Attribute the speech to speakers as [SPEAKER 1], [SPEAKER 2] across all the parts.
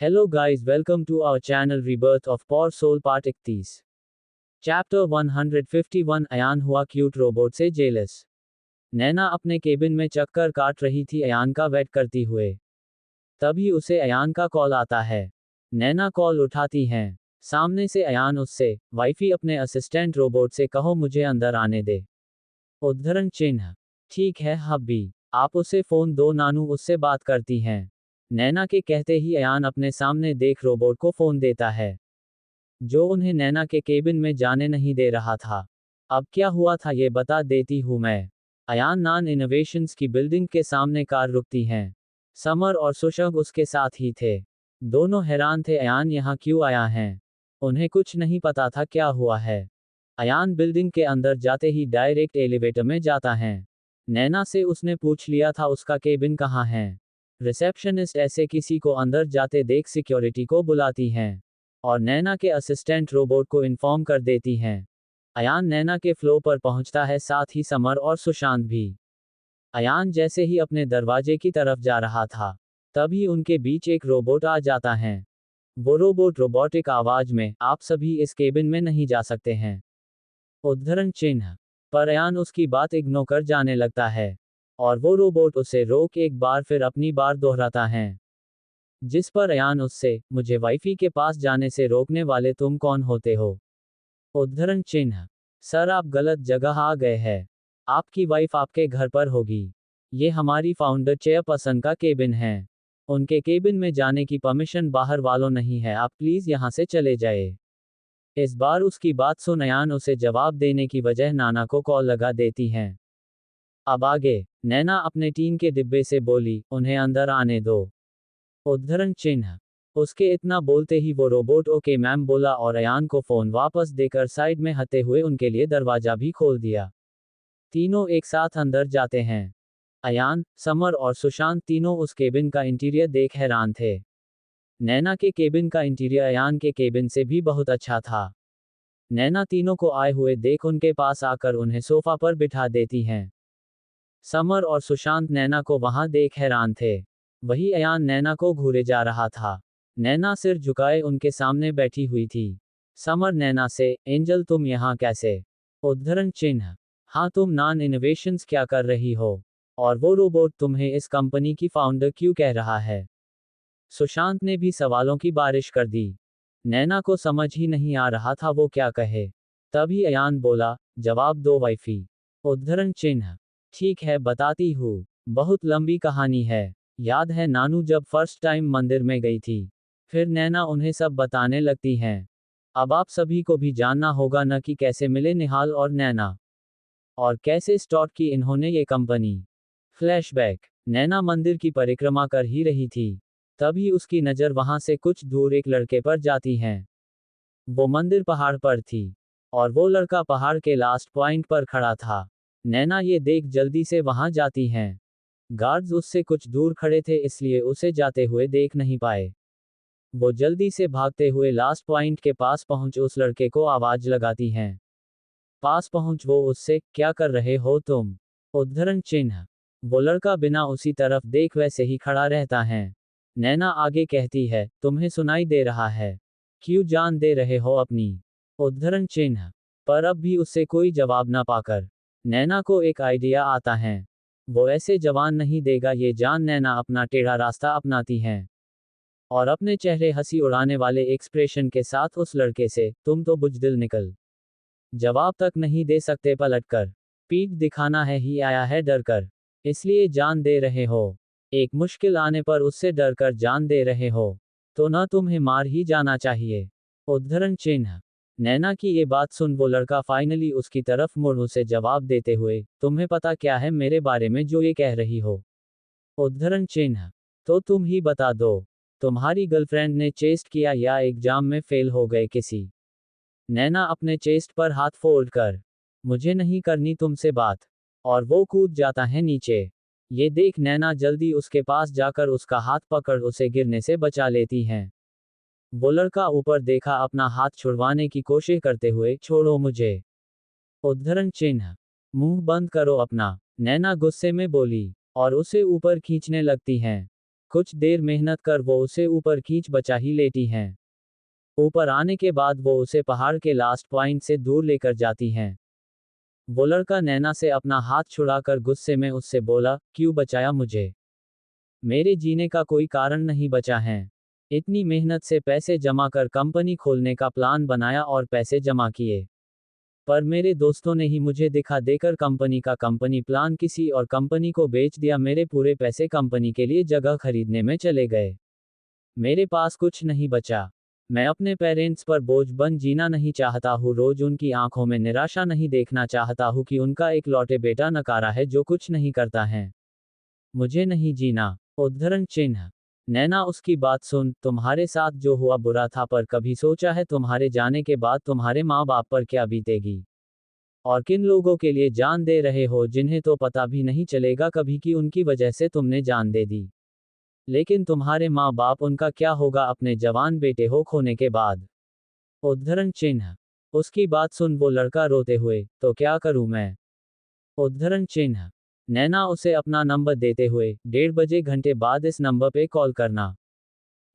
[SPEAKER 1] Hello guys, welcome to our channel Rebirth of Poor Soul Part 31. Chapter 151 Ayan हुआ cute robot से jealous. नैना अपने cabin में चक्कर काट रही थी अयान का वेट करती हुए। तभी उसे अयान का कॉल आता है। नैना कॉल उठाती हैं। सामने से अयान उससे, वाइफी अपने असिस्टेंट रोबोट से कहो मुझे अंदर आने दे। उद्धरण चिन्ह। ठीक है हब्बी, आप उसे फोन दो। नानू उससे बात करती हैं। नैना के कहते ही अयान अपने सामने देख रोबोट को फोन देता है, जो उन्हें नैना के केबिन में जाने नहीं दे रहा था। अब क्या हुआ था ये बता देती हूँ मैं। अयान नान इनोवेशंस की बिल्डिंग के सामने कार रुकती हैं। समर और सुशंक उसके साथ ही थे। दोनों हैरान थे अयान यहाँ क्यों आया है। उन्हें कुछ नहीं पता था क्या हुआ है। अयान बिल्डिंग के अंदर जाते ही डायरेक्ट एलिवेटर में जाता है। नैना से उसने पूछ लिया था उसका केबिन कहाँ है। रिसेप्शनिस्ट ऐसे किसी को अंदर जाते देख सिक्योरिटी को बुलाती हैं और नैना के असिस्टेंट रोबोट को इन्फॉर्म कर देती हैं। अयान नैना के फ्लो पर पहुंचता है, साथ ही समर और सुशांत भी। अयान जैसे ही अपने दरवाजे की तरफ जा रहा था, तभी उनके बीच एक रोबोट आ जाता है। वो रोबोट रोबोटिक आवाज में, आप सभी इस केबिन में नहीं जा सकते हैं। उद्धरण चिन्ह। पर अयान उसकी बात इग्नोर कर जाने लगता है और वो रोबोट उसे रोक एक बार फिर अपनी बार दोहराता है। जिस पर अयान उससे, मुझे वाइफी के पास जाने से रोकने वाले तुम कौन होते हो। उद्धरण चिन्ह। सर आप गलत जगह आ गए हैं। आपकी वाइफ आपके घर पर होगी। ये हमारी फाउंडर चेयरपर्सन का केबिन है। उनके केबिन में जाने की परमिशन बाहर वालों नहीं है, आप प्लीज यहाँ से चले जाए। इस बार उसकी बात सुन अयान उसे जवाब देने की बजाय नाना को कॉल लगा देती हैं। अब आगे। नैना अपने टीम के डिब्बे से बोली, उन्हें अंदर आने दो। उद्धरण चिन्ह। उसके इतना बोलते ही वो रोबोट ओके मैम बोला और अयान को फोन वापस देकर साइड में हते हुए उनके लिए दरवाजा भी खोल दिया। तीनों एक साथ अंदर जाते हैं। अयान, समर और सुशांत तीनों उस केबिन का इंटीरियर देख हैरान थे। नैना के केबिन का इंटीरियर अयान के केबिन से भी बहुत अच्छा था। नैना तीनों को आए हुए देख उनके पास आकर उन्हें सोफा पर बिठा देती हैं। समर और सुशांत नैना को वहां देख हैरान थे। वही अयान नैना को घूरे जा रहा था। नैना सिर झुकाए उनके सामने बैठी हुई थी। समर नैना से, एंजल तुम यहाँ कैसे। उद्धरण चिन्ह। हाँ तुम नान इनोवेशंस क्या कर रही हो, और वो रोबोट तुम्हें इस कंपनी की फाउंडर क्यों कह रहा है। सुशांत ने भी सवालों की बारिश कर दी। नैना को समझ ही नहीं आ रहा था वो क्या कहे। तभी अयान बोला, जवाब दो वाइफी। उद्धरण चिन्ह। ठीक है बताती हूँ। बहुत लंबी कहानी है। याद है नानू जब फर्स्ट टाइम मंदिर में गई थी। फिर नैना उन्हें सब बताने लगती हैं। अब आप सभी को भी जानना होगा न कि कैसे मिले निहाल और नैना, और कैसे स्टार्ट की इन्होंने ये कंपनी। फ्लैशबैक। नैना मंदिर की परिक्रमा कर ही रही थी। तभी उसकी नज़र वहां से कुछ दूर एक लड़के पर जाती है। वो मंदिर पहाड़ पर थी और वो लड़का पहाड़ के लास्ट पॉइंट पर खड़ा था। नैना ये देख जल्दी से वहां जाती हैं। गार्ड्स उससे कुछ दूर खड़े थे इसलिए उसे जाते हुए देख नहीं पाए। वो जल्दी से भागते हुए लास्ट पॉइंट के पास पहुंच उस लड़के को आवाज लगाती हैं। पास पहुंच वो उससे, क्या कर रहे हो तुम। उद्धरण चिन्ह। वो लड़का बिना उसी तरफ देख वैसे ही खड़ा रहता है। नैना आगे कहती है, तुम्हें सुनाई दे रहा है, क्यों जान दे रहे हो अपनी। उद्धरण चिन्ह। पर अब भी उससे कोई जवाब ना पाकर नैना को एक आइडिया आता है। वो ऐसे जवान नहीं देगा ये जान नैना अपना टेढ़ा रास्ता अपनाती हैं और अपने चेहरे हंसी उड़ाने वाले एक्सप्रेशन के साथ उस लड़के से, तुम तो बुजदिल निकल, जवाब तक नहीं दे सकते पलटकर, पीठ दिखाना है ही आया है डर कर, इसलिए जान दे रहे हो। एक मुश्किल आने पर उससे डर कर जान दे रहे हो, तो न तुम्हें मार ही जाना चाहिए। उद्धरण चिन्ह। नैना की ये बात सुन वो लड़का फाइनली उसकी तरफ मुड़ उसे जवाब देते हुए, तुम्हें पता क्या है मेरे बारे में जो ये कह रही हो। उद्धरण चिन्ह। तो तुम ही बता दो, तुम्हारी गर्लफ्रेंड ने चेस्ट किया या एग्जाम में फेल हो गए किसी। नैना अपने चेस्ट पर हाथ फोल्ड कर, मुझे नहीं करनी तुमसे बात, और वो कूद जाता है नीचे। ये देख नैना जल्दी उसके पास जाकर उसका हाथ पकड़ उसे गिरने से बचा लेती हैं। वो लड़का ऊपर देखा अपना हाथ छुड़वाने की कोशिश करते हुए, छोड़ो मुझे। उद्धरण चिन्ह। मुंह बंद करो अपना, नैना गुस्से में बोली और उसे ऊपर खींचने लगती हैं। कुछ देर मेहनत कर वो उसे ऊपर खींच बचा ही लेती हैं। ऊपर आने के बाद वो उसे पहाड़ के लास्ट पॉइंट से दूर लेकर जाती हैं। वो लड़का नैना से अपना हाथ छुड़ाकर गुस्से में उससे बोला, क्यों बचाया मुझे? मेरे जीने का कोई कारण नहीं बचा है। इतनी मेहनत से पैसे जमा कर कंपनी खोलने का प्लान बनाया और पैसे जमा किए। पर मेरे दोस्तों ने ही मुझे दिखा देकर कंपनी प्लान किसी और कंपनी को बेच दिया। मेरे पूरे पैसे कंपनी के लिए जगह खरीदने में चले गए। मेरे पास कुछ नहीं बचा। मैं अपने पेरेंट्स पर बोझ बन जीना नहीं चाहता हूँ। रोज उनकी आंखों में निराशा नहीं देखना चाहता हूँ कि उनका एक लौटे बेटा नकारा है जो कुछ नहीं करता है। मुझे नहीं जीना। उद्धरण चिन्ह। नैना उसकी बात सुन, तुम्हारे साथ जो हुआ बुरा था, पर कभी सोचा है तुम्हारे जाने के बाद तुम्हारे माँ बाप पर क्या बीतेगी? और किन लोगों के लिए जान दे रहे हो जिन्हें तो पता भी नहीं चलेगा कभी कि उनकी वजह से तुमने जान दे दी। लेकिन तुम्हारे माँ बाप, उनका क्या होगा अपने जवान बेटे हो खोने के बाद? उद्धरण चिन्ह। उसकी बात सुन वो लड़का रोते हुए, तो क्या करूं मैं? उद्धरण चिन्ह। नैना उसे अपना नंबर देते हुए, 1:30 घंटे बाद इस नंबर पे कॉल करना।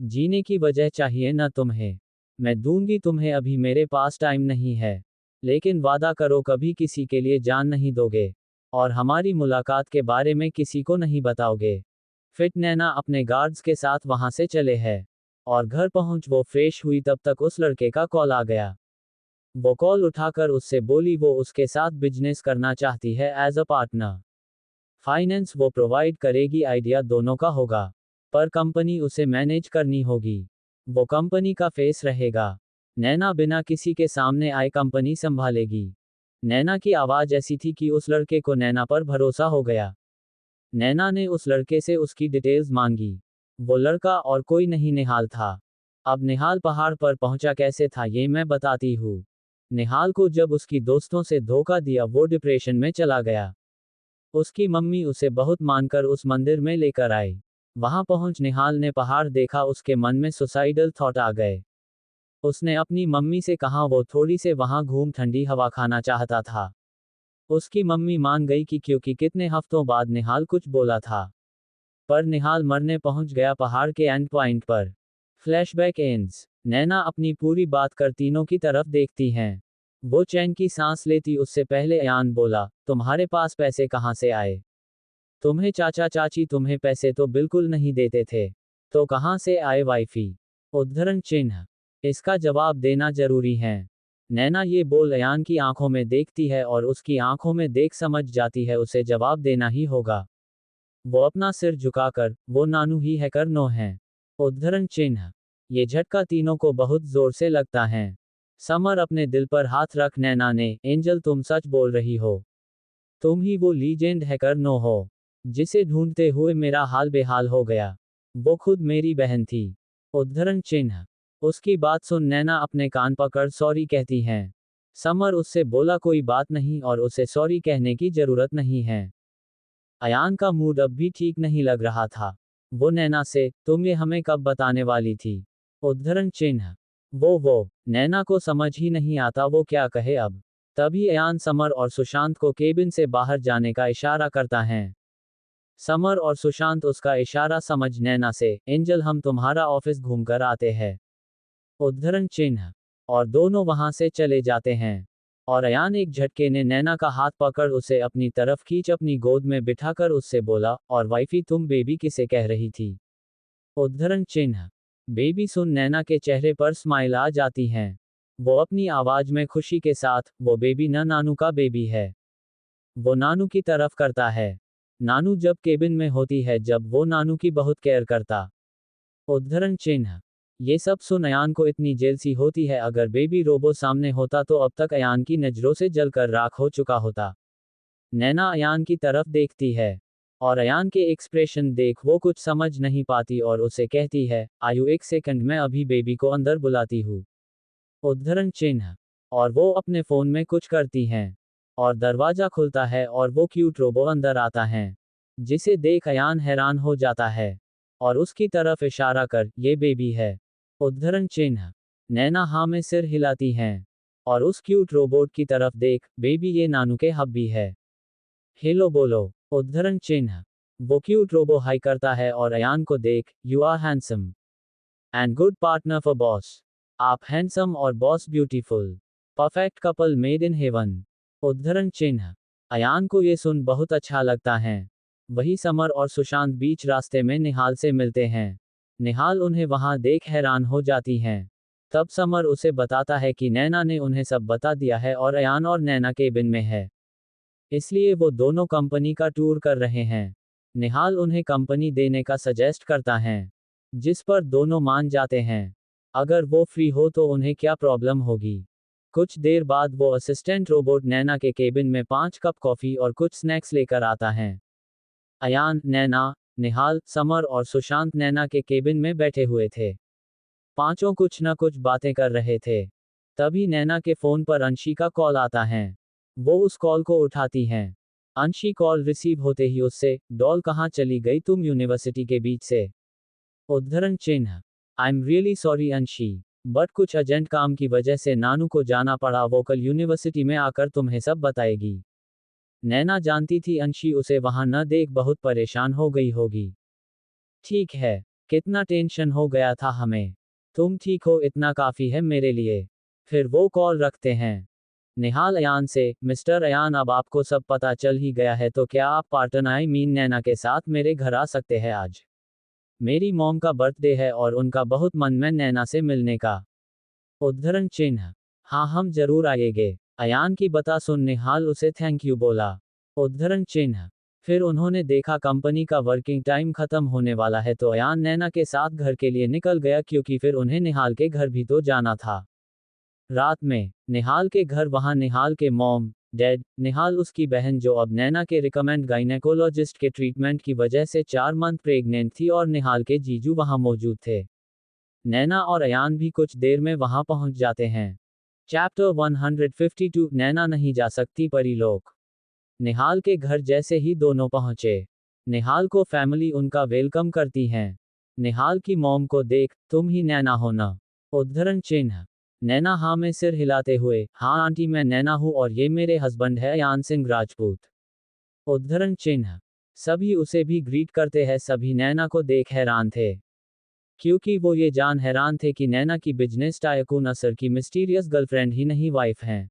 [SPEAKER 1] जीने की वजह चाहिए ना तुम्हें? मैं दूंगी तुम्हें, अभी मेरे पास टाइम नहीं है। लेकिन वादा करो कभी किसी के लिए जान नहीं दोगे। और हमारी मुलाकात के बारे में किसी को नहीं बताओगे। फिट नैना अपने गार्ड्स के साथ वहां से चले हैं। और घर पहुंच वो फ्रेश हुई तब तक उस लड़के का कॉल आ गया। वो कॉल उठाकर उससे बोली वो उसके साथ बिजनेस करना चाहती है एज अ पार्टनर। फाइनेंस वो प्रोवाइड करेगी, आइडिया दोनों का होगा। पर कंपनी उसे मैनेज करनी होगी। वो कंपनी का फेस रहेगा। नैना बिना किसी के सामने आए कंपनी संभालेगी। नैना की आवाज ऐसी थी कि उस लड़के को नैना पर भरोसा हो गया। नैना ने उस लड़के से उसकी डिटेल्स मांगी। वो लड़का और कोई नहीं, निहाल था। अब निहाल पहाड़ पर पहुंचा कैसे था ये मैं बताती हूँ। निहाल को जब उसकी दोस्तों से धोखा दिया वो डिप्रेशन में चला गया। उसकी मम्मी उसे बहुत मानकर उस मंदिर में लेकर आई। वहां पहुंच निहाल ने पहाड़ देखा, उसके मन में सुसाइडल थॉट आ गए। उसने अपनी मम्मी से कहा वो थोड़ी से वहां घूम ठंडी हवा खाना चाहता था। उसकी मम्मी मान गई कि क्योंकि कितने हफ्तों बाद निहाल कुछ बोला था। पर निहाल मरने पहुंच गया पहाड़ के एंड पॉइंट पर। Flashback ends. नैना अपनी पूरी बात कर तीनों की तरफ देखती हैं। वो चैन की सांस लेती उससे पहले अयान बोला, तुम्हारे पास पैसे कहाँ से आए? तुम्हें चाचा चाची तुम्हें पैसे तो बिल्कुल नहीं देते थे। तो कहाँ से आए वाइफी? उद्धरण चिन्ह। इसका जवाब देना जरूरी है। नैना ये बोल अयान की आंखों में देखती है और उसकी आंखों में देख समझ जाती है उसे जवाब देना ही होगा। वो अपना सिर झुकाकर, वो नानू ही है कर नो है। उद्धरण चिन्ह। ये झटका तीनों को बहुत जोर से लगता है। समर अपने दिल पर हाथ रख नैना ने, एंजल तुम सच बोल रही हो। तुम ही वो लीजेंड हैकर नो हो जिसे ढूंढते हुए मेरा हाल बेहाल हो गया। वो खुद मेरी बहन थी। उद्धरण चिन्ह। उसकी बात सुन नैना अपने कान पकड़ सॉरी कहती हैं। समर उससे बोला कोई बात नहीं और उसे सॉरी कहने की जरूरत नहीं है। अयान का मूड अब भी ठीक नहीं लग रहा था। वो नैना से, तुम ये हमें कब बताने वाली थी? उद्धरण चिन्ह। वो नैना को समझ ही नहीं आता वो क्या कहे अब। तभी अयान समर और सुशांत को केबिन से बाहर जाने का इशारा करता है। समर और सुशांत उसका इशारा समझ नैना से, एंजल हम तुम्हारा ऑफिस घूमकर आते हैं। उद्धरण चिन्ह। और दोनों वहां से चले जाते हैं। और अयान एक झटके ने नैना का हाथ पकड़ उसे अपनी तरफ खींच अपनी गोद में बिठाकर उससे बोला, और वाइफी तुम बेबी किसे कह रही थी? उद्धरण चिन्ह। बेबी सुन नैना के चेहरे पर स्माइल आ जाती है। वो अपनी आवाज में खुशी के साथ, वो बेबी न नानू का बेबी है। वो नानू की तरफ करता है। नानू जब केबिन में होती है, जब वो नानू की बहुत केयर करता। उद्धरण चिन्ह। ये सब सुन अयान को इतनी जेलसी होती है, अगर बेबी रोबो सामने होता तो अब तक अयान की नजरों से जलकर राख हो चुका होता। नैना अयान की तरफ देखती है। और अयान के एक्सप्रेशन देख वो कुछ समझ नहीं पाती और उसे कहती है, आयु एक सेकंड मैं अभी बेबी को अंदर बुलाती हूँ। उद्धरण चिन्ह। और वो अपने फोन में कुछ करती हैं। और दरवाजा खुलता है और वो क्यूट रोबो अंदर आता है। जिसे देख अयान हैरान हो जाता है। और उसकी तरफ इशारा कर, ये बेबी है। उद्धरण चिन्ह। नैना हाँ में सिर हिलाती हैं। और उस क्यूट रोबोट की तरफ देख, बेबी ये नानू के हब्बी है। हेलो बोलो। उद्धरण चिन्ह। वो क्यूट रोबो हाई करता है और अयान को देख, you are handsome and good partner for boss. आप हैंडसम और boss beautiful, perfect couple made in heaven. उद्धरण चिन्ह। अयान को ये सुन बहुत अच्छा लगता है। वही समर और सुशांत बीच रास्ते में निहाल से मिलते हैं। निहाल उन्हें वहां देख हैरान हो जाती हैं। तब समर उसे बताता है कि नैना ने उन्हें सब बता दिया है और अयान और नैना केबिन में है, इसलिए वो दोनों कंपनी का टूर कर रहे हैं। निहाल उन्हें कंपनी देने का सजेस्ट करता है, जिस पर दोनों मान जाते हैं। अगर वो फ्री हो तो उन्हें क्या प्रॉब्लम होगी। कुछ देर बाद वो असिस्टेंट रोबोट नैना के केबिन में 5 कप कॉफी और कुछ स्नैक्स लेकर आता है। अयान, नैना, निहाल, समर और सुशांत नैना के केबिन में बैठे हुए थे। पांचों कुछ न कुछ बातें कर रहे थे। तभी नैना के फोन पर अंशी का कॉल आता है। वो उस कॉल को उठाती हैं। अंशी कॉल रिसीव होते ही उससे, डॉल कहाँ चली गई तुम यूनिवर्सिटी के बीच से। उद्धरण चिन्ह। आई एम रियली सॉरी अंशी, बट कुछ अर्जेंट काम की वजह से नानू को जाना पड़ा। वो कल यूनिवर्सिटी में आकर तुम्हें सब बताएगी। नैना जानती थी अंशी उसे वहां न देख बहुत परेशान हो गई होगी। ठीक है, कितना टेंशन हो गया था हमें। तुम ठीक हो इतना काफी है मेरे लिए। फिर वो कॉल रखते हैं। निहाल अयान से, मिस्टर अयान अब आपको सब पता चल ही गया है तो क्या आप पार्टनर आई मीन नैना के साथ मेरे घर आ सकते हैं आज। मेरी मॉम का बर्थडे है और उनका बहुत मन है नैना से मिलने का। उद्धरण चिन्ह। हाँ हम जरूर आएंगे। अयान की बता सुन निहाल उसे थैंक यू बोला। उद्धरण चिन्ह। फिर उन्होंने देखा कंपनी का वर्किंग टाइम खत्म होने वाला है तो अयान नैना के साथ घर के लिए निकल गया क्योंकि फिर उन्हें निहाल के घर भी तो जाना था। रात में निहाल के घर वहां निहाल के मॉम, डैड, निहाल उसकी बहन जो अब नैना के रिकमेंड गायनेकोलॉजिस्ट के ट्रीटमेंट की वजह से 4 मंथ प्रेग्नेंट थी और निहाल के जीजू वहां मौजूद थे। नैना और अयान भी कुछ देर में वहां पहुंच जाते हैं। चैप्टर 152 नैना नहीं जा सकती परीलोक। निहाल के घर जैसे ही दोनों पहुंचे, निहाल को फैमिली उनका वेलकम करती हैं। निहाल की मॉम को देख, तुम ही नैना हो ना। उद्धरण चिन्ह। नैना हाँ में सिर हिलाते हुए, हाँ आंटी मैं नैना हूँ और ये मेरे हस्बैंड है अयान सिंह राजपूत। उद्धरण चिन्ह। सभी उसे भी ग्रीट करते हैं। सभी नैना को देख हैरान थे, क्योंकि वो ये जान हैरान थे कि नैना की बिजनेस टायकून असर की मिस्टीरियस गर्लफ्रेंड ही नहीं वाइफ हैं।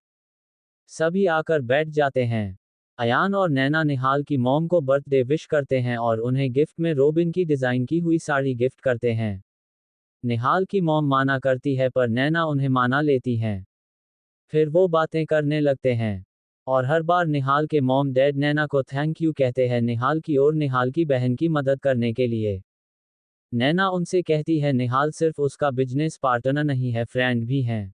[SPEAKER 1] सभी आकर बैठ जाते हैं। अयान और नैना निहाल की मॉम को बर्थडे विश करते हैं और उन्हें गिफ्ट में रोबिन की डिजाइन की हुई साड़ी गिफ्ट करते हैं। निहाल की मॉम माना करती है पर नैना उन्हें माना लेती हैं। फिर वो बातें करने लगते हैं और हर बार निहाल के मॉम डैड नैना को थैंक यू कहते हैं निहाल की और निहाल की बहन की मदद करने के लिए। नैना उनसे कहती है निहाल सिर्फ उसका बिजनेस पार्टनर नहीं है, फ्रेंड भी हैं।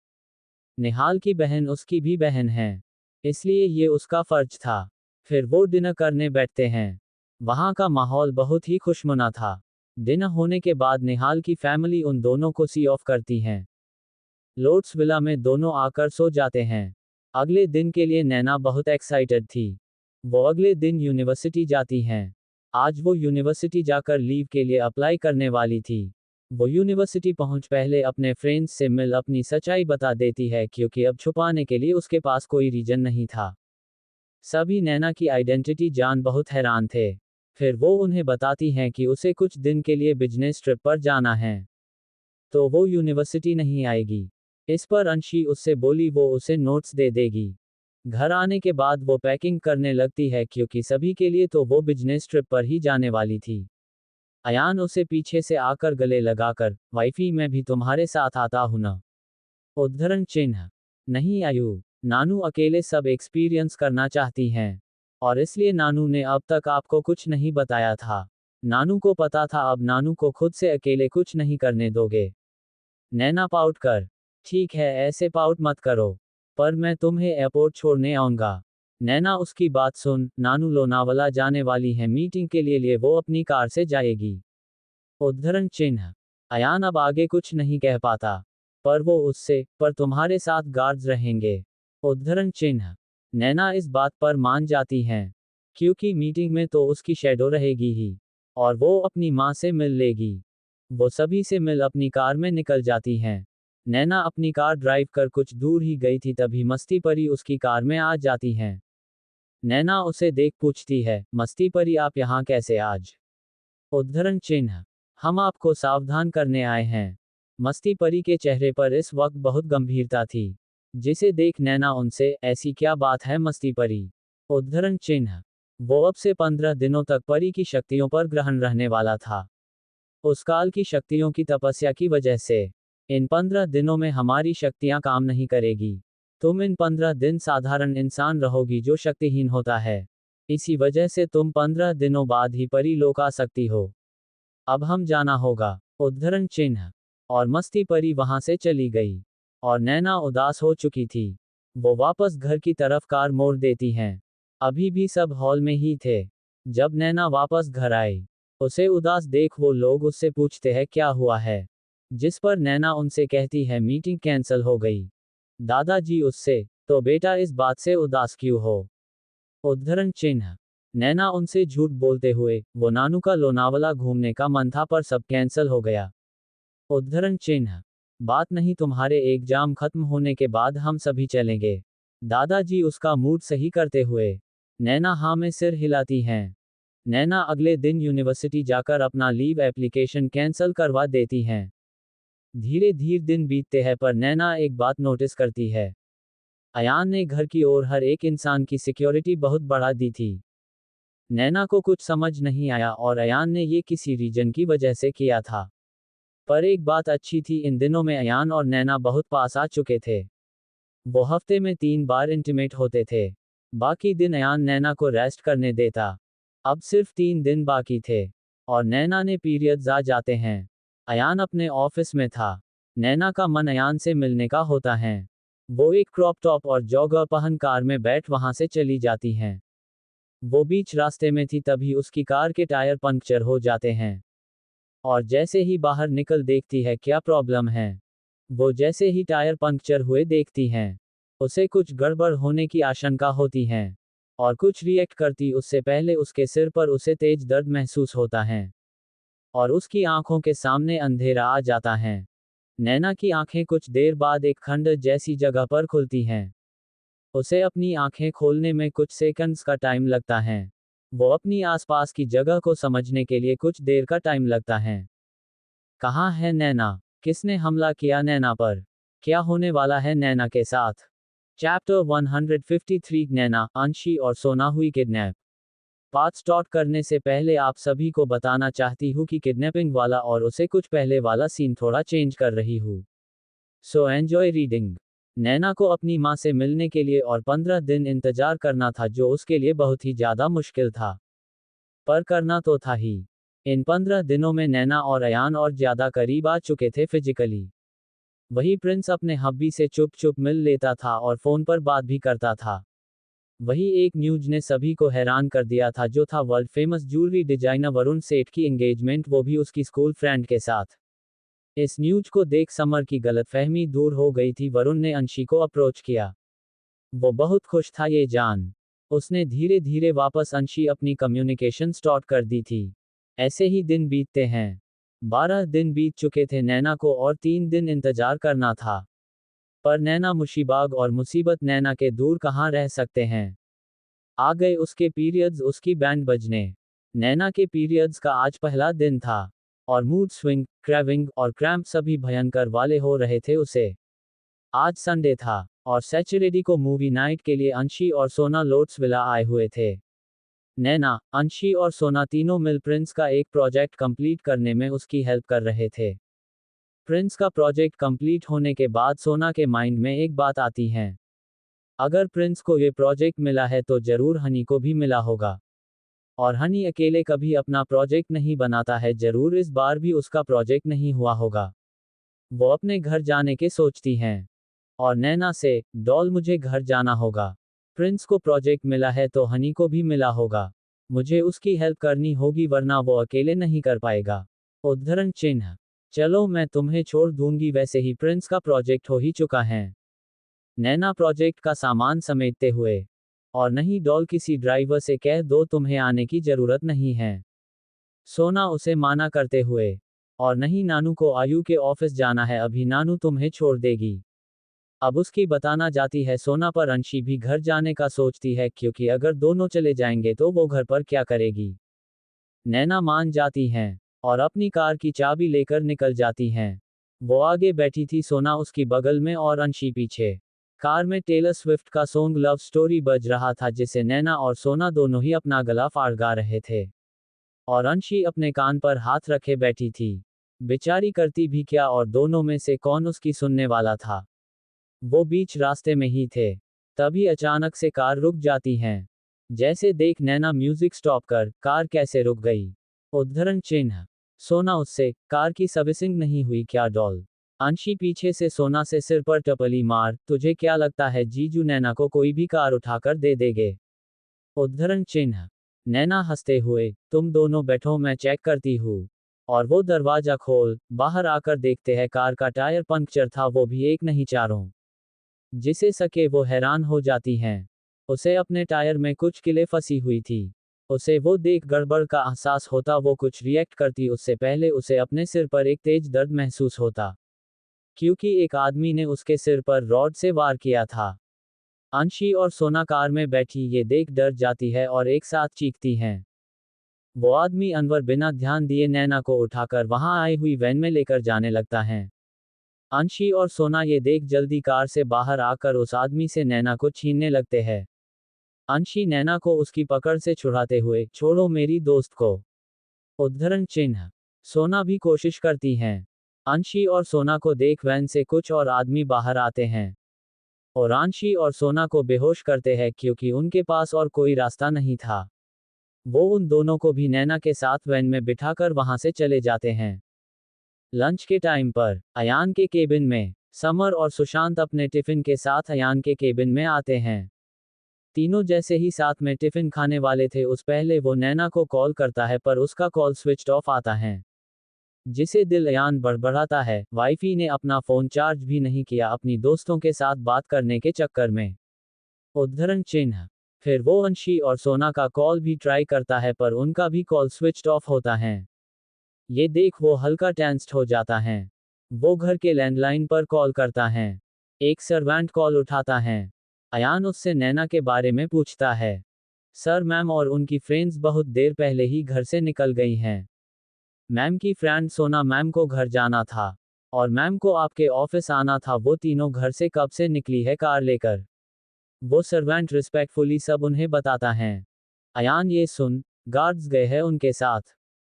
[SPEAKER 1] निहाल की बहन उसकी भी बहन है, इसलिए ये उसका फर्ज था। फिर वो डिनर करने बैठते हैं। वहां का माहौल बहुत ही खुशनुमा था। डिनर होने के बाद निहाल की फैमिली उन दोनों को सी ऑफ करती हैं। लोट्स विला में दोनों आकर सो जाते हैं। अगले दिन के लिए नैना बहुत एक्साइटेड थी। वो अगले दिन यूनिवर्सिटी जाती हैं। आज वो यूनिवर्सिटी जाकर लीव के लिए अप्लाई करने वाली थी। वो यूनिवर्सिटी पहुंच पहले अपने फ्रेंड्स से मिल अपनी सच्चाई बता देती है क्योंकि अब छुपाने के लिए उसके पास कोई रीजन नहीं था। सभी नैना की आइडेंटिटी जान बहुत हैरान थे। फिर वो उन्हें बताती हैं कि उसे कुछ दिन के लिए बिजनेस ट्रिप पर जाना है, तो वो यूनिवर्सिटी नहीं आएगी। इस पर अंशी उससे बोली वो उसे नोट्स दे देगी। घर आने के बाद वो पैकिंग करने लगती है क्योंकि सभी के लिए तो वो बिजनेस ट्रिप पर ही जाने वाली थी। अयान उसे पीछे से आकर गले लगाकर, वाइफी मैं भी तुम्हारे साथ आता हूं ना। उद्धरण चिन्ह। नहीं आयु, नानू अकेले सब एक्सपीरियंस करना चाहती हैं और इसलिए नानू ने अब तक आपको कुछ नहीं बताया था। नानू को पता था, अब नानू को खुद से अकेले कुछ नहीं करने दोगे। नैना पाउट कर, ठीक है ऐसे पाउट मत करो, पर मैं तुम्हें एयरपोर्ट छोड़ने आऊंगा। नैना उसकी बात सुन, नानू लोनावला जाने वाली है मीटिंग के लिए वो अपनी कार से जाएगी। उद्धरण चिन्ह। अयान अब आगे कुछ नहीं कह पाता, पर वो उससे, पर तुम्हारे साथ गार्ड्स रहेंगे। उद्धरण चिन्ह। नैना इस बात पर मान जाती हैं, क्योंकि मीटिंग में तो उसकी शैडो रहेगी ही, और वो अपनी माँ से मिल लेगी। वो सभी से मिल अपनी कार में निकल जाती हैं। नैना अपनी कार ड्राइव कर कुछ दूर ही गई थी तभी मस्ती परी उसकी कार में आ जाती हैं। नैना उसे देख पूछती है, मस्ती परी आप यहाँ कैसे आज? उद्धरण चिन्ह, हम आपको सावधान करने आए हैं। मस्ती परी के चेहरे पर इस वक्त बहुत गंभीरता थी, जिसे देख नैना उनसे, ऐसी क्या बात है मस्ती परी? उद्धरण चिन्ह, वो अब से 15 दिनों तक परी की शक्तियों पर ग्रहण रहने वाला था। उस काल की शक्तियों की तपस्या की वजह से इन 15 दिनों में हमारी शक्तियां काम नहीं करेगी। तुम इन 15 दिन साधारण इंसान रहोगी जो शक्तिहीन होता है। इसी वजह से तुम 15 दिनों बाद ही परी लोक आ सकती हो। अब हम जाना होगा। उद्धरण चिन्ह, और मस्ती परी वहां से चली गई। और नैना उदास हो चुकी थी। वो वापस घर की तरफ कार मोड़ देती हैं। अभी भी सब हॉल में ही थे। जब नैना वापस घर आई, उसे उदास देख वो लोग उससे पूछते हैं क्या हुआ है। जिस पर नैना उनसे कहती है मीटिंग कैंसिल हो गई। दादाजी उससे, तो बेटा इस बात से उदास क्यों हो? उद्धरण चिन्ह, नैना उनसे झूठ बोलते हुए, वो नानू का लोनावला घूमने का मन था पर सब कैंसिल हो गया। उद्धरण चिन्ह, बात नहीं तुम्हारे एग्जाम खत्म होने के बाद हम सभी चलेंगे। दादाजी उसका मूड सही करते हुए। नैना हाँ में सिर हिलाती हैं। नैना अगले दिन यूनिवर्सिटी जाकर अपना लीव एप्लीकेशन कैंसिल करवा देती हैं। धीरे धीरे दिन बीतते हैं पर नैना एक बात नोटिस करती है। अयान ने घर की ओर हर एक इंसान की सिक्योरिटी बहुत बढ़ा दी थी। नैना को कुछ समझ नहीं आया और अयान ने ये किसी रीजन की वजह से किया था। पर एक बात अच्छी थी, इन दिनों में अयान और नैना बहुत पास आ चुके थे। वो हफ्ते में 3 बार इंटीमेट होते थे। बाकी दिन अयान नैना को रेस्ट करने देता। अब सिर्फ 3 दिन बाकी थे। और नैना ने पीरियड्स आ जाते हैं। अयान अपने ऑफिस में था। नैना का मन अयान से मिलने का होता है। वो एक क्रॉप टॉप और जॉगर पहन कार में बैठ वहां से चली जाती हैं। वो बीच रास्ते में थी तभी उसकी कार के टायर पंक्चर हो जाते हैं। और जैसे ही बाहर निकल देखती है क्या प्रॉब्लम है। वो जैसे ही टायर पंक्चर हुए देखती हैं, उसे कुछ गड़बड़ होने की आशंका होती है। और कुछ रिएक्ट करती उससे पहले उसके सिर पर उसे तेज दर्द महसूस होता है। और उसकी आंखों के सामने अंधेरा आ जाता है। नैना की आंखें कुछ देर बाद एक खंड जैसी जगह पर खुलती हैं। उसे अपनी आंखें खोलने में कुछ सेकंड्स का टाइम लगता है। वो अपनी आसपास की जगह को समझने के लिए कुछ देर का टाइम लगता है। कहाँ है नैना? किसने हमला किया नैना पर? क्या होने वाला है नैना के साथ? चैप्टर 153 नैना, अंशी और सोना हुई किडनैप। पार्ट स्टार्ट करने से पहले आप सभी को बताना चाहती हूँ कि किडनैपिंग वाला और उसे कुछ पहले वाला सीन थोड़ा चेंज कर रही हूँ। So enjoy reading. नैना को अपनी माँ से मिलने के लिए और 15 दिन इंतजार करना था जो उसके लिए बहुत ही ज़्यादा मुश्किल था। पर करना तो था ही। इन 15 दिनों में नैना और अयान और ज़्यादा करीब आ चुके थे फिजिकली। वही प्रिंस अपने हब्बी से चुप चुप मिल लेता था और फ़ोन पर बात भी करता था। वही एक न्यूज ने सभी को हैरान कर दिया था जो था world famous jewellery designer Varun सेठ की एंगेजमेंट, वो भी उसकी स्कूल फ्रेंड के साथ। इस न्यूज को देख समर की गलतफहमी दूर हो गई थी। वरुण ने अंशी को अप्रोच किया। वो बहुत खुश था ये जान। उसने धीरे धीरे वापस अंशी अपनी कम्युनिकेशन स्टार्ट कर दी थी। ऐसे ही दिन बीतते हैं। 12 दिन बीत चुके थे नैना को और 3 दिन इंतजार करना था। पर नैना मुशीबाग और मुसीबत नैना के दूर कहाँ रह सकते हैं। आ गए उसके पीरियड्स, उसकी बैंड बजने। नैना के पीरियड्स का आज पहला दिन था। और मूड स्विंग, क्रेविंग और क्रैम्प सभी भयंकर वाले हो रहे थे उसे। आज संडे था। और सैटरडे को मूवी नाइट के लिए अंशी और सोना लोट्स विला आए हुए थे। नैना, अंशी और सोना तीनों मिल प्रिंस का एक प्रोजेक्ट कंप्लीट करने में उसकी हेल्प कर रहे थे। प्रिंस का प्रोजेक्ट कंप्लीट होने के बाद सोना के माइंड में एक बात आती है। अगर प्रिंस को ये प्रोजेक्ट मिला है तो जरूर हनी को भी मिला होगा। और हनी अकेले कभी अपना प्रोजेक्ट नहीं बनाता है, जरूर इस बार भी उसका प्रोजेक्ट नहीं हुआ होगा। वो अपने घर जाने के सोचती हैं। और नैना से, डॉल मुझे घर जाना होगा। प्रिंस को प्रोजेक्ट मिला है तो हनी को भी मिला होगा। मुझे उसकी हेल्प करनी होगी वरना वो अकेले नहीं कर पाएगा। उद्धरण चिन्ह, चलो मैं तुम्हें छोड़ दूंगी, वैसे ही प्रिंस का प्रोजेक्ट हो ही चुका है। नैना प्रोजेक्ट का सामान समेटते हुए। और नहीं डॉल, किसी ड्राइवर से कह दो तुम्हें आने की जरूरत नहीं है। सोना उसे माना करते हुए। और नहीं नानू को आयु के ऑफिस जाना है, अभी नानू तुम्हें छोड़ देगी। अब उसकी बताना जाती है सोना पर अंशी भी घर जाने का सोचती है क्योंकि अगर दोनों चले जाएंगे तो वो घर पर क्या करेगी। नैना मान जाती हैं और अपनी कार की चाबी लेकर निकल जाती हैं। वो आगे बैठी थी, सोना उसकी बगल में और अंशी पीछे। कार में टेलर स्विफ्ट का सॉन्ग लव स्टोरी बज रहा था जिसे नैना और सोना दोनों ही अपना गला फाड़ गा रहे थे। और अंशी अपने कान पर हाथ रखे बैठी थी। बेचारी करती भी क्या, और दोनों में से कौन उसकी सुनने वाला था। वो बीच रास्ते में ही थे। तभी अचानक से कार रुक जाती हैं। जैसे देख नैना म्यूजिक स्टॉप कर, कार कैसे रुक गई। उद्धरण चिन्ह। सोना उससे, कार की सर्विसिंग नहीं हुई क्या डॉल। अंशी पीछे से सोना से सिर पर टपली मार, तुझे क्या लगता है जीजू नैना को कोई भी कार उठाकर दे देंगे। उद्धरण चिन्ह। नैना हंसते हुए, तुम दोनों बैठो मैं चेक करती हूँ। और वो दरवाजा खोल, बाहर आकर देखते हैं कार का टायर पंक्चर था, वो भी एक नहीं चारों। जिसे सके वो हैरान हो जाती हैं। उसे अपने टायर में कुछ किले फंसी हुई थी। उसे वो देख गड़बड़ का एहसास होता, वो कुछ रिएक्ट करती उससे पहले उसे अपने सिर पर एक तेज दर्द महसूस होता। क्योंकि एक आदमी ने उसके सिर पर रॉड से वार किया था। अंशी और सोना कार में बैठी ये देख डर जाती है और एक साथ चीखती हैं। वो आदमी अनवर बिना ध्यान दिए नैना को उठाकर वहां आई हुई वैन में लेकर जाने लगता है। अंशी और सोना ये देख जल्दी कार से बाहर आकर उस आदमी से नैना को छीनने लगते हैं। अंशी नैना को उसकी पकड़ से छुड़ाते हुए, छोड़ो मेरी दोस्त को। उद्धरण चिन्ह। सोना भी कोशिश करती हैं। अंशी और सोना को देख वैन से कुछ और आदमी बाहर आते हैं और अंशी और सोना को बेहोश करते हैं क्योंकि उनके पास और कोई रास्ता नहीं था। वो उन दोनों को भी नैना के साथ वैन में बिठाकर वहां से चले जाते हैं। लंच के टाइम पर अयान के केबिन में समर और सुशांत अपने टिफिन के साथ अयान के केबिन में आते हैं। तीनों जैसे ही साथ में टिफिन खाने वाले थे उस पहले वो नैना को कॉल करता है पर उसका कॉल स्विच्ड ऑफ आता है। जिसे दिल अयान बड़बड़ाता है, वाइफी ने अपना फोन चार्ज भी नहीं किया अपनी दोस्तों के साथ बात करने के चक्कर में। उद्धरण चिन्ह। फिर वो अंशी और सोना का कॉल भी ट्राई करता है पर उनका भी कॉल स्विच्ड ऑफ होता है। ये देख वो हल्का टेंस्ड हो जाता है। वो घर के लैंडलाइन पर कॉल करता है। एक सर्वेंट कॉल उठाता है। अयान उससे नैना के बारे में पूछता है। सर मैम और उनकी फ्रेंड्स बहुत देर पहले ही घर से निकल गई हैं। मैम की फ्रेंड सोना मैम को घर जाना था और मैम को आपके ऑफिस आना था, वो तीनों घर से कब से निकली है कार लेकर। वो सर्वेंट रिस्पेक्टफुली सब उन्हें बताता है। अयान ये सुन, गार्ड्स गए हैं उनके साथ।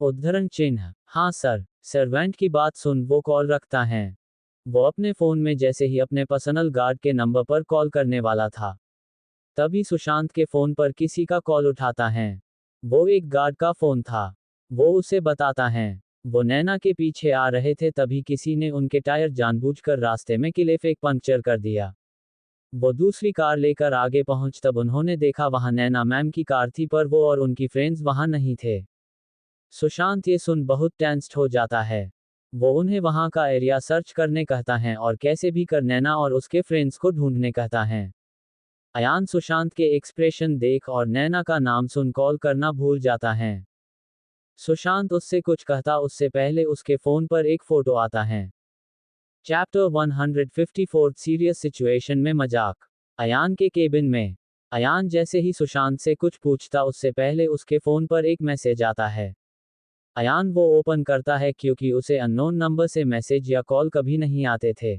[SPEAKER 1] उद्धरण चिन्ह। हाँ सर। सर्वेंट की बात सुन वो कॉल रखता है। वो अपने फोन में जैसे ही अपने पर्सनल गार्ड के नंबर पर कॉल करने वाला था, तभी सुशांत के फोन पर किसी का कॉल उठाता है। वो एक गार्ड का फोन था। वो उसे बताता है वो नैना के पीछे आ रहे थे, तभी किसी ने उनके टायर जानबूझकर रास्ते में किले फेंक पंक्चर कर दिया। वो दूसरी कार लेकर आगे पहुंच तब उन्होंने देखा वहां नैना मैम की कार थी पर वो और उनकी फ्रेंड्स वहां नहीं थे। सुशांत ये सुन बहुत टेंस्ड हो जाता है। वो उन्हें वहां का एरिया सर्च करने कहता है और कैसे भी कर नैना और उसके फ्रेंड्स को ढूंढने कहता है। अयान सुशांत के एक्सप्रेशन देख और नैना का नाम सुन कॉल करना भूल जाता है। सुशांत उससे कुछ कहता उससे पहले उसके फोन पर एक फोटो आता है। चैप्टर 154 सीरियस सिचुएशन में मजाक। अयान के केबिन में अयान जैसे ही सुशांत से कुछ पूछता उससे पहले उसके फोन पर एक मैसेज आता है। अयान वो ओपन करता है क्योंकि उसे अननोन नंबर से मैसेज या कॉल कभी नहीं आते थे।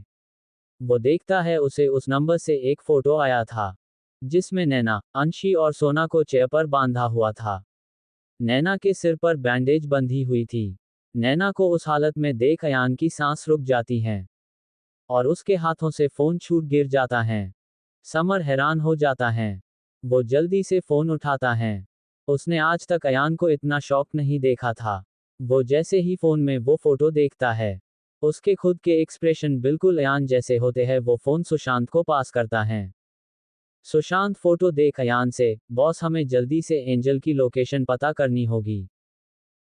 [SPEAKER 1] वो देखता है उसे उस नंबर से एक फोटो आया था जिसमें नैना, अंशी और सोना को चेयर पर बांधा हुआ था। नैना के सिर पर बैंडेज बंधी हुई थी। नैना को उस हालत में देख अयान की सांस रुक जाती है और उसके हाथों से फोन छूट गिर जाता है। समर हैरान हो जाता है। वो जल्दी से फोन उठाता है। उसने आज तक अयान को इतना शॉक नहीं देखा था। वो जैसे ही फोन में वो फोटो देखता है, उसके खुद के एक्सप्रेशन बिल्कुल अयान जैसे होते हैं। वो फोन सुशांत को पास करता है। सुशांत फोटो देख अयान से, बॉस हमें जल्दी से एंजल की लोकेशन पता करनी होगी।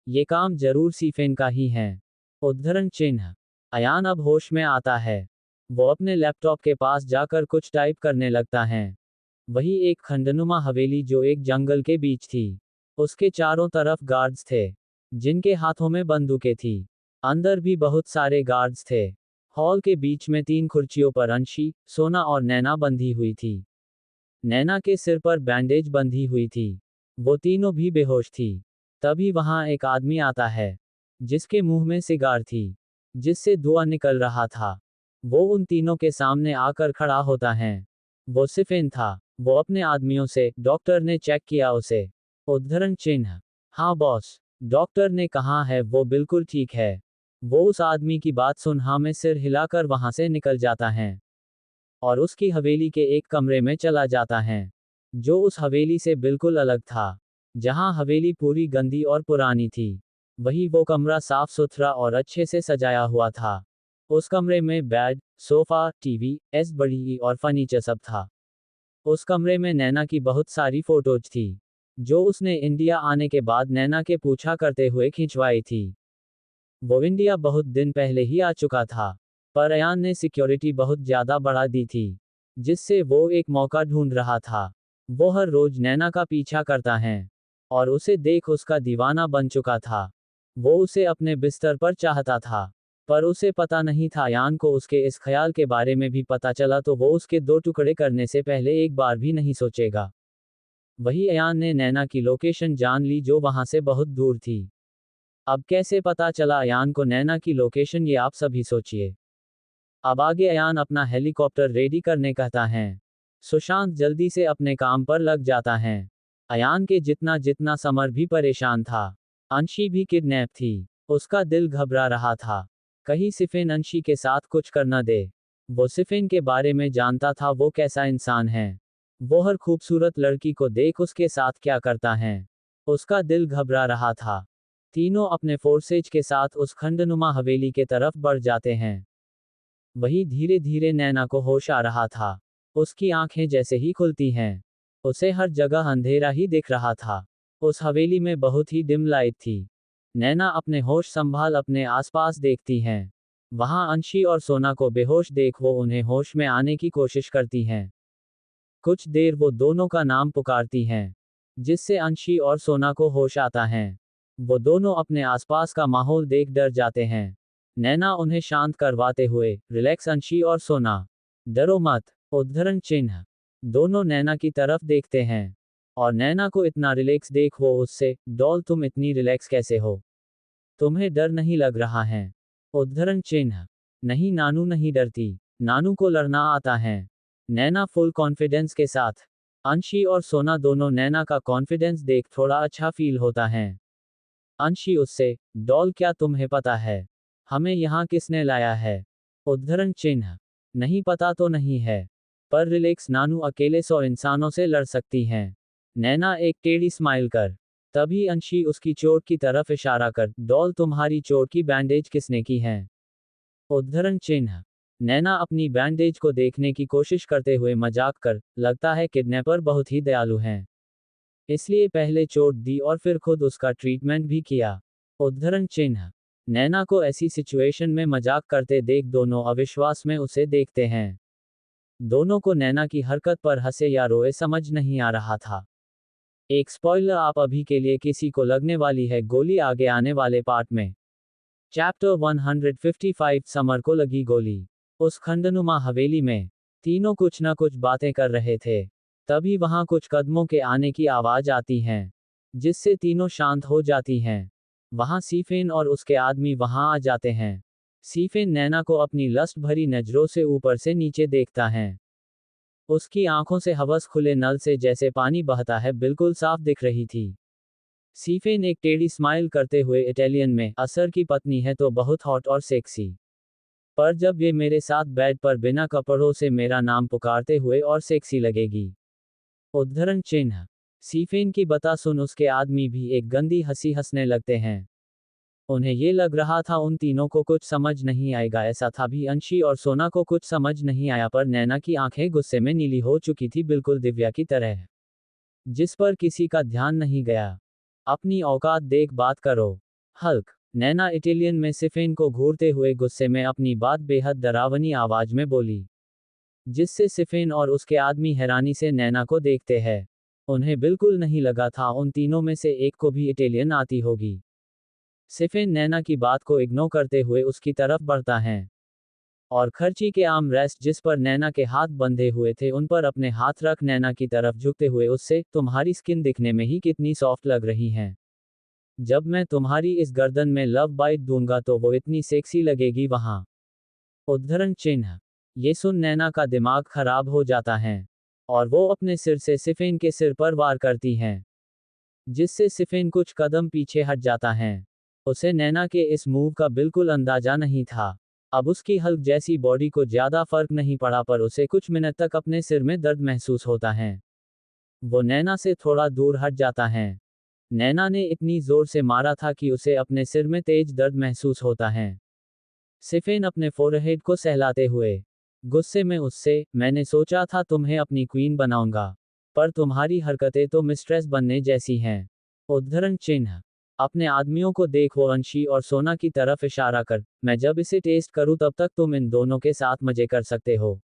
[SPEAKER 1] ये काम जरूर सीफेन का ही है। उद्धरण चिन्ह। अयान अब होश में आता है। वो अपने लैपटॉप के पास जाकर कुछ टाइप करने लगता है। वही एक खंडनुमा हवेली जो एक जंगल के बीच थी। उसके चारों तरफ गार्ड्स थे जिनके हाथों में बंदूकें थी। अंदर भी बहुत सारे गार्ड्स थे। हॉल के बीच में 3 कुर्सियों पर अंशी, सोना और नैना बंधी हुई थी। नैना के सिर पर बैंडेज बंधी हुई थी। वो तीनों भी बेहोश थी। तभी वहां एक आदमी आता है, जिसके मुंह में सिगार थी, जिससे धुआं निकल रहा था। वो उन तीनों के सामने आकर खड़ा होता है। वो सिफिन था। वो अपने आदमियों से, डॉक्टर ने चेक किया उसे। उद्धरण चिन्ह। हाँ बॉस, डॉक्टर ने कहा है वो बिल्कुल ठीक है। वो उस आदमी की बात सुन हाँ में सिर हिलाकर वहां से निकल जाता है और उसकी हवेली के एक कमरे में चला जाता है, जो उस हवेली से बिल्कुल अलग था। जहां हवेली पूरी गंदी और पुरानी थी, वही वो कमरा साफ सुथरा और अच्छे से सजाया हुआ था। उस कमरे में बेड, सोफा, टीवी, एस बड़ी और फर्नीचर सब था। उस कमरे में नैना की बहुत सारी फोटोज थी, जो उसने इंडिया आने के बाद नैना के पूछा करते हुए खिंचवाई थी। वो इंडिया बहुत दिन पहले ही आ चुका था, पर अयान ने सिक्योरिटी बहुत ज्यादा बढ़ा दी थी, जिससे वो एक मौका ढूंढ रहा था। वो हर रोज नैना का पीछा करता है और उसे देख उसका दीवाना बन चुका था। वो उसे अपने बिस्तर पर चाहता था, पर उसे पता नहीं था अयान को उसके इस ख्याल के बारे में भी पता चला तो वो उसके 2 टुकड़े करने से पहले एक बार भी नहीं सोचेगा। वही अयान ने नैना की लोकेशन जान ली, जो वहां से बहुत दूर थी। अब कैसे पता चला अयान को नैना की लोकेशन, ये आप सभी सोचिए। अब आगे अयान अपना हेलीकॉप्टर रेडी करने कहता है। सुशांत जल्दी से अपने काम पर लग जाता है। अयान के जितना जितना समर भी परेशान था। अंशी भी किडनैप थी। उसका दिल घबरा रहा था, कहीं सिफिन अंशी के साथ कुछ कर न दे। वो सिफिन के बारे में जानता था, वो कैसा इंसान है। वो हर खूबसूरत लड़की को देख उसके साथ क्या करता है। उसका दिल घबरा रहा था। तीनों अपने फोर्सेज के साथ उस खंडनुमा हवेली के तरफ बढ़ जाते हैं। वही धीरे धीरे नैना को होश आ रहा था। उसकी आंखें जैसे ही खुलती हैं, उसे हर जगह अंधेरा ही दिख रहा था। उस हवेली में बहुत ही डिम लाइट थी। नैना अपने होश संभाल अपने आसपास देखती हैं। वहां अंशी और सोना को बेहोश देख वो उन्हें होश में आने की कोशिश करती हैं। कुछ देर वो दोनों का नाम पुकारती हैं, जिससे अंशी और सोना को होश आता है। वो दोनों अपने आसपास का माहौल देख डर जाते हैं। नैना उन्हें शांत करवाते हुए, रिलैक्स अंशी और सोना, डरो मत। उद्धरण चिन्ह। दोनों नैना की तरफ देखते हैं और नैना को इतना रिलैक्स देख वो उससे, डॉल तुम इतनी रिलैक्स कैसे हो? तुम्हें डर नहीं लग रहा है? उद्धरण चिन्ह। नहीं नानू नहीं डरती, नानू को लड़ना आता है। नैना फुल कॉन्फिडेंस के साथ। अंशी और सोना दोनों नैना का कॉन्फिडेंस देख थोड़ा अच्छा फील होता है। अंशी उससे, डॉल क्या तुम्हें पता है हमें यहाँ किसने लाया है? उद्धरण चिन्ह। नहीं पता तो नहीं है, पर रिलैक्स नानू अकेले 100 इंसानों से लड़ सकती हैं। नैना एक टेढ़ी स्माइल कर। तभी अंशी उसकी चोट की तरफ इशारा कर, डॉल तुम्हारी चोट की बैंडेज किसने की है? उद्धरण चिन्ह। नैना अपनी बैंडेज को देखने की कोशिश करते हुए मजाक कर, लगता है किडनैपर बहुत ही दयालु हैं, इसलिए पहले चोट दी और फिर खुद उसका ट्रीटमेंट भी किया। उद्धरण चिन्ह। नैना को ऐसी सिचुएशन में मजाक करते देख दोनों अविश्वास में उसे देखते हैं। दोनों को नैना की हरकत पर हंसे या रोए समझ नहीं आ रहा था। एक स्पॉइलर आप अभी के लिए, किसी को लगने वाली है गोली आगे आने वाले पार्ट में। चैप्टर 155 समर को लगी गोली। उस खंडनुमा हवेली में तीनों कुछ न कुछ बातें कर रहे थे। तभी वहां कुछ कदमों के आने की आवाज आती है, जिससे तीनों शांत हो जाती हैं। वहां सीफेन और उसके आदमी वहां आ जाते हैं। सीफेन नैना को अपनी लस्ट भरी नजरों से ऊपर से नीचे देखता है। उसकी आंखों से हवस खुले नल से जैसे पानी बहता है बिल्कुल साफ दिख रही थी। सीफेन एक टेढ़ी स्माइल करते हुए, इटालियन में, असर की पत्नी है तो बहुत हॉट और सेक्सी, पर जब ये मेरे साथ बेड पर बिना कपड़ों से मेरा नाम पुकारते हुए और सेक्सी लगेगी। उद्धरण चिन्ह। सीफेन की बता सुन उसके आदमी भी एक गंदी हंसी हंसने लगते हैं। उन्हें ये लग रहा था उन तीनों को कुछ समझ नहीं आएगा, ऐसा था भी अंशी और सोना को कुछ समझ नहीं आया, पर नैना की आंखें गुस्से में नीली हो चुकी थी, बिल्कुल दिव्या की तरह, जिस पर किसी का ध्यान नहीं गया। अपनी औकात देख बात करो, हल्क। नैना इटालियन में सिफेन को घूरते हुए गुस्से में अपनी बात बेहद डरावनी आवाज में बोली, जिससे सिफेन और उसके आदमी हैरानी से नैना को देखते हैं। उन्हें बिल्कुल नहीं लगा था उन तीनों में से एक को भी इटालियन आती होगी। सिफेन नैना की बात को इग्नोर करते हुए उसकी तरफ बढ़ता है और खर्ची के आर्म रेस्ट जिस पर नैना के हाथ बंधे हुए थे उन पर अपने हाथ रख नैना की तरफ झुकते हुए उससे, तुम्हारी स्किन दिखने में ही कितनी सॉफ्ट लग रही है। जब मैं तुम्हारी इस गर्दन में लव बाइट दूंगा तो वो इतनी सेक्सी लगेगी वहां। उद्धरण चिन्ह। ये सुन नैना का दिमाग खराब हो जाता है और वो अपने सिर से सिफेन के सिर पर वार करती हैं, जिससे सिफेन कुछ कदम पीछे हट जाता है। उसे नैना के इस मूव का बिल्कुल अंदाजा नहीं था। अब उसकी हल्क जैसी बॉडी को ज्यादा फर्क नहीं पड़ा पर उसे कुछ मिनट तक अपने सिर में दर्द महसूस होता है। वो नैना से थोड़ा दूर हट जाता है। नैना ने इतनी जोर से मारा था कि उसे अपने सिर में तेज दर्द महसूस होता है। सिफेन अपने फोरहेड को सहलाते हुए गुस्से में उससे, मैंने सोचा था तुम्हें अपनी क्वीन बनाऊंगा, पर तुम्हारी हरकतें तो मिस्ट्रेस बनने जैसी हैं। उद्धरण चिन्ह। अपने आदमियों को देखो अंशी और सोना की तरफ इशारा कर, मैं जब इसे टेस्ट करूं तब तक तुम इन दोनों के साथ मजे कर सकते हो।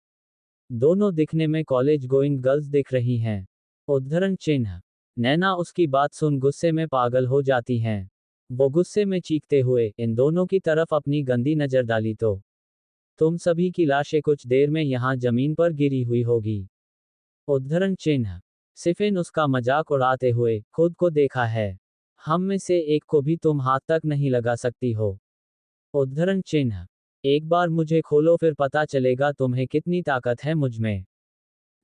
[SPEAKER 1] दोनों दिखने में कॉलेज गोइंग गर्ल्स दिख रही हैं। उद्धरण चिन्ह। नैना उसकी बात सुन गुस्से में पागल हो जाती हैं। वो गुस्से में चीखते हुए इन दोनों की तरफ अपनी गंदी नजर डाली तो तुम सभी की लाशें कुछ देर में यहाँ जमीन पर गिरी हुई होगी। उद्धरण चिन्ह। सिफिन उसका मजाक उड़ाते हुए, खुद को देखा है, हम में से एक को भी तुम हाथ तक नहीं लगा सकती हो। उद्धरण चिन्ह। एक बार मुझे खोलो फिर पता चलेगा तुम्हें कितनी ताकत है मुझ में।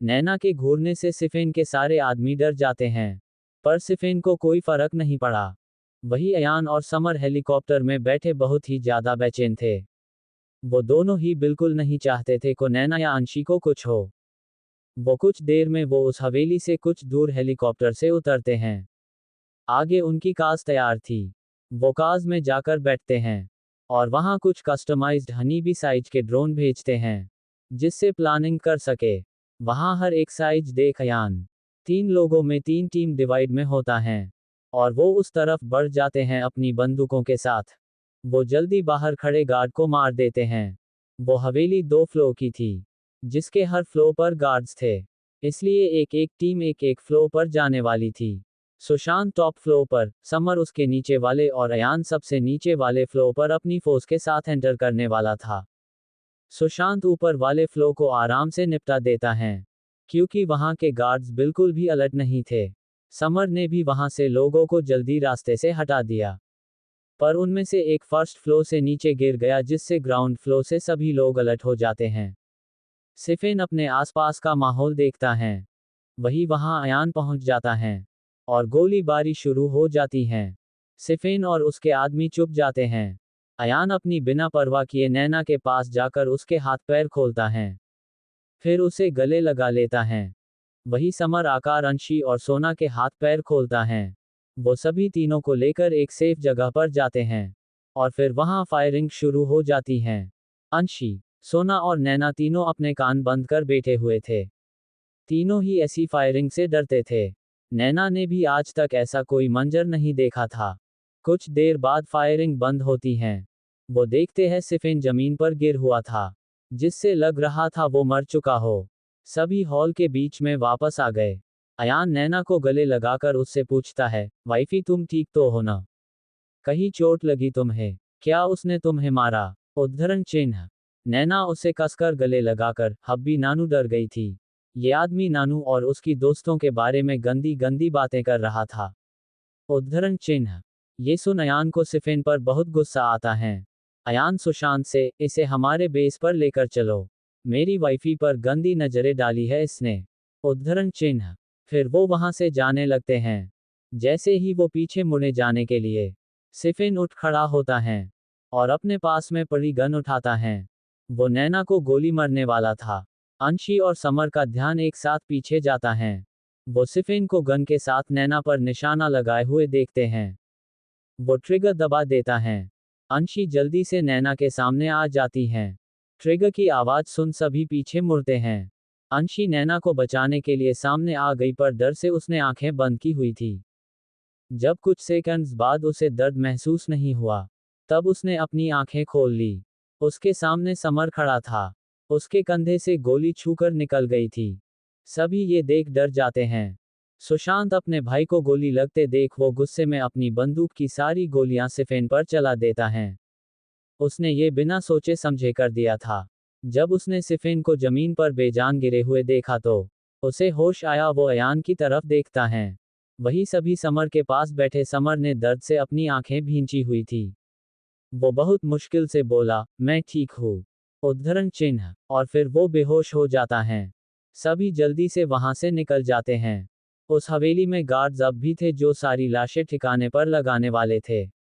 [SPEAKER 1] नैना के घूरने से सिफिन के सारे आदमी डर जाते हैं, पर सिफिन को कोई फर्क नहीं पड़ा। वही अयान और समर हेलीकॉप्टर में बैठे बहुत ही ज्यादा बेचैन थे। वो दोनों ही बिल्कुल नहीं चाहते थे को नैना या अंशी को कुछ हो। वो कुछ देर में वो उस हवेली से कुछ दूर हेलीकॉप्टर से उतरते हैं। आगे उनकी कार तैयार थी। वो कार में जाकर बैठते हैं और वहां कुछ कस्टमाइज्ड हनी बी साइज के ड्रोन भेजते हैं, जिससे प्लानिंग कर सके। वहां हर एक साइज देख अयान 3 लोगों में 3 टीम डिवाइड में होता है और वो उस तरफ बढ़ जाते हैं अपनी बंदूकों के साथ। वो जल्दी बाहर खड़े गार्ड को मार देते हैं। वो हवेली 2 फ्लोर की थी, जिसके हर फ्लोर पर गार्ड्स थे, इसलिए एक एक टीम एक एक फ्लोर पर जाने वाली थी। सुशांत टॉप फ्लोर पर, समर उसके नीचे वाले और अयान सबसे नीचे वाले फ्लोर पर अपनी फोर्स के साथ एंटर करने वाला था। सुशांत ऊपर वाले फ्लोर को आराम से निपटा देता है, क्योंकि वहां के गार्ड्स बिल्कुल भी अलर्ट नहीं थे। समर ने भी वहां से लोगों को जल्दी रास्ते से हटा दिया, पर उनमें से एक फर्स्ट फ्लोर से नीचे गिर गया, जिससे ग्राउंड फ्लोर से सभी लोग अलर्ट हो जाते हैं। सिफिन अपने आसपास का माहौल देखता है। वही वहां अयान पहुंच जाता है और गोलीबारी शुरू हो जाती है। सिफिन और उसके आदमी चुप जाते हैं। अयान अपनी बिना परवाह किए नैना के पास जाकर उसके हाथ पैर खोलता है, फिर उसे गले लगा लेता है। वही समर आकार अंशी और सोना के हाथ पैर खोलता है। वो सभी तीनों को लेकर एक सेफ जगह पर जाते हैं और फिर वहां फायरिंग शुरू हो जाती है। अंशी, सोना और नैना तीनों अपने कान बंद कर बैठे हुए थे। तीनों ही ऐसी फायरिंग से डरते थे। नैना ने भी आज तक ऐसा कोई मंजर नहीं देखा था। कुछ देर बाद फायरिंग बंद होती है। वो देखते हैं सिफिन जमीन पर गिर हुआ था, जिससे लग रहा था वो मर चुका हो। सभी हॉल के बीच में वापस आ गए। अयान नैना को गले लगाकर उससे पूछता है, वाइफी तुम ठीक तो हो ना? कहीं चोट लगी तुम्हें? क्या उसने तुम्हें मारा? उद्धरण चिन्ह। नैना उसे कसकर गले लगाकर, हब्बी नानू डर गई थी। ये आदमी नानू और उसकी दोस्तों के बारे में गंदी गंदी बातें कर रहा था। उद्धरण चिन्ह। ये सुन अयान को सिफिन पर बहुत गुस्सा आता है। अयान सुशांत से, इसे हमारे बेस पर लेकर चलो, मेरी वाइफी पर गंदी नजरें डाली है इसने। उद्धरण चिन्ह। फिर वो वहां से जाने लगते हैं। जैसे ही वो पीछे मुड़े जाने के लिए, सिफिन उठ खड़ा होता है और अपने पास में पड़ी गन उठाता है। वो नैना को गोली मारने वाला था। अंशी और समर का ध्यान एक साथ पीछे जाता है। वो सिफिन को गन के साथ नैना पर निशाना लगाए हुए देखते हैं। वो ट्रिगर दबा देता है। अंशी जल्दी से नैना के सामने आ जाती हैं। ट्रिगर की आवाज सुन सभी पीछे मुड़ते हैं। अंशी नैना को बचाने के लिए सामने आ गई, पर डर से उसने आंखें बंद की हुई थी। जब कुछ सेकंड्स बाद उसे दर्द महसूस नहीं हुआ, तब उसने अपनी आंखें खोल ली। उसके सामने समर खड़ा था। उसके कंधे से गोली छूकर निकल गई थी। सभी ये देख डर जाते हैं। सुशांत अपने भाई को गोली लगते देख वो गुस्से में अपनी बंदूक की सारी गोलियां सिफिन पर चला देता है। उसने ये बिना सोचे समझे कर दिया था। जब उसने सिफिन को जमीन पर बेजान गिरे हुए देखा तो उसे होश आया। वो अयान की तरफ देखता है। वही सभी समर के पास बैठे। समर ने दर्द से अपनी आंखें भींची हुई थी। वो बहुत मुश्किल से बोला, मैं ठीक हूँ। उद्धरण चिन्ह। और फिर वो बेहोश हो जाता है। सभी जल्दी से वहां से निकल जाते हैं। उस हवेली में गार्ड्स अब भी थे जो सारी लाशें ठिकाने पर लगाने वाले थे।